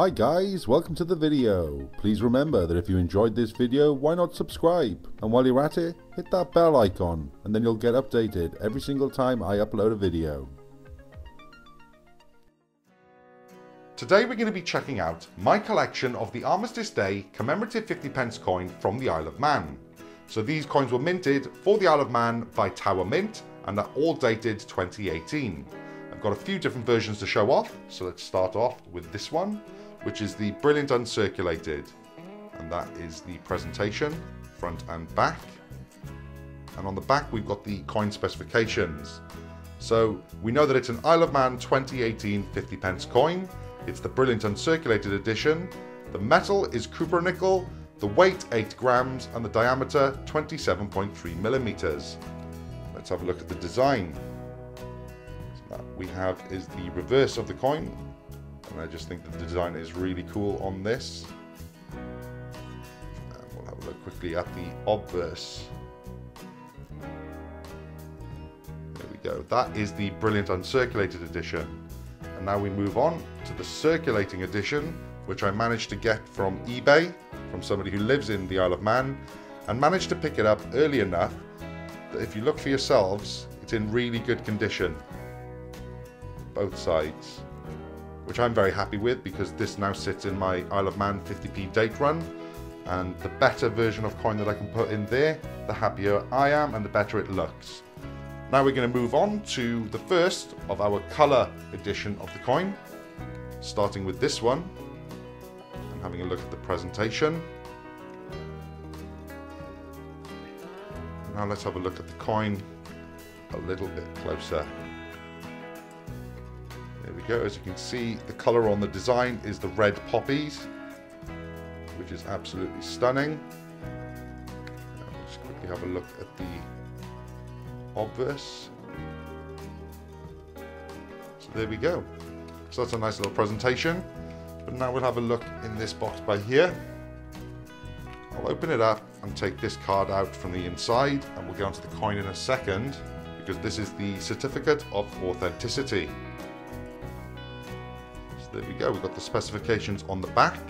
Hi guys, welcome to the video. Please remember that if you enjoyed this video, why not subscribe? And while you're at it, hit that bell icon and then you'll get updated every single time I upload a video. Today we're going to be checking out my collection of the Armistice Day commemorative 50p coin from the Isle of Man. So these coins were minted for the Isle of Man by Tower Mint and are all dated 2018. I've got a few different versions to show off, so let's start off with this one, which is the brilliant Uncirculated, and that is the presentation, front and back. And on the back we've got the coin specifications. So we know that it's an Isle of Man 2018 50p coin. It's the brilliant Uncirculated edition. The metal is copper nickel, the weight 8 grams and the diameter 27.3 millimeters. Let's have a look at the design. So that we have is the reverse of the coin. And I just think that the design is really cool on this. And we'll have a look quickly at the obverse. There we go. That is the brilliant Uncirculated edition. And now we move on to the Circulating Edition, which I managed to get from eBay, from somebody who lives in the Isle of Man, and managed to pick it up early enough that if you look for yourselves, it's in really good condition. Both sides. Which I'm very happy with because this now sits in my Isle of Man 50p date run, and the better version of coin that I can put in there, the happier I am and the better it looks. Now we're going to move on to the first of our colour edition of the coin, starting with this one and having a look at the presentation. Now let's have a look at the coin a little bit closer. There we go. As you can see, the colour on the design is the red poppies, which is absolutely stunning. Now we'll just quickly have a look at the obverse. So there we go. So that's a nice little presentation. But now we'll have a look in this box by here. I'll open it up and take this card out from the inside, and we'll get onto the coin in a second, because this is the certificate of authenticity. There we go, we've got the specifications on the back,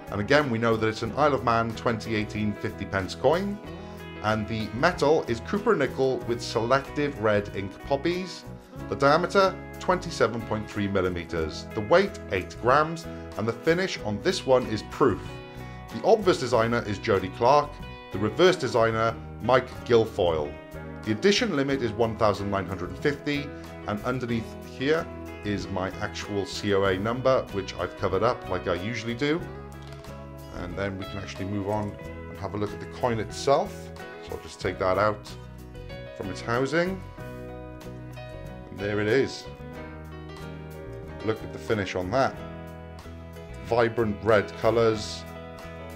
and again we know that it's an Isle of Man 2018 50p coin, and the metal is copper nickel with selective red ink poppies, the diameter 27.3 millimeters, the weight 8 grams, and the finish on this one is proof. The obverse designer is Jody Clark, the reverse designer Mike Guilfoyle. The edition limit is 1,950, and underneath here is my actual COA number, which I've covered up like I usually do. And then we can actually move on and have a look at the coin itself. So I'll just take that out from its housing. And there it is. Look at the finish on that. Vibrant red colours.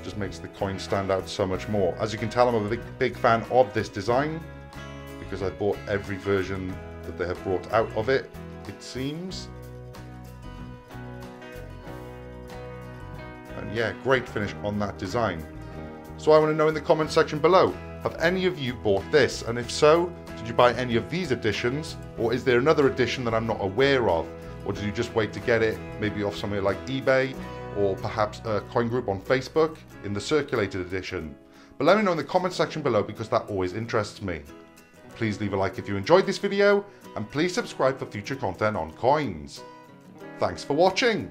Just makes the coin stand out so much more. As you can tell, I'm a big fan of this design, because I bought every version that they have brought out of it, it seems. And yeah, great finish on that design. So I want to know in the comment section below, have any of you bought this? And if so, did you buy any of these editions? Or is there another edition that I'm not aware of? Or did you just wait to get it maybe off somewhere like eBay, or perhaps a coin group on Facebook in the Circulated Edition? But let me know in the comment section below, because that always interests me. Please leave a like if you enjoyed this video, and please subscribe for future content on coins. Thanks for watching!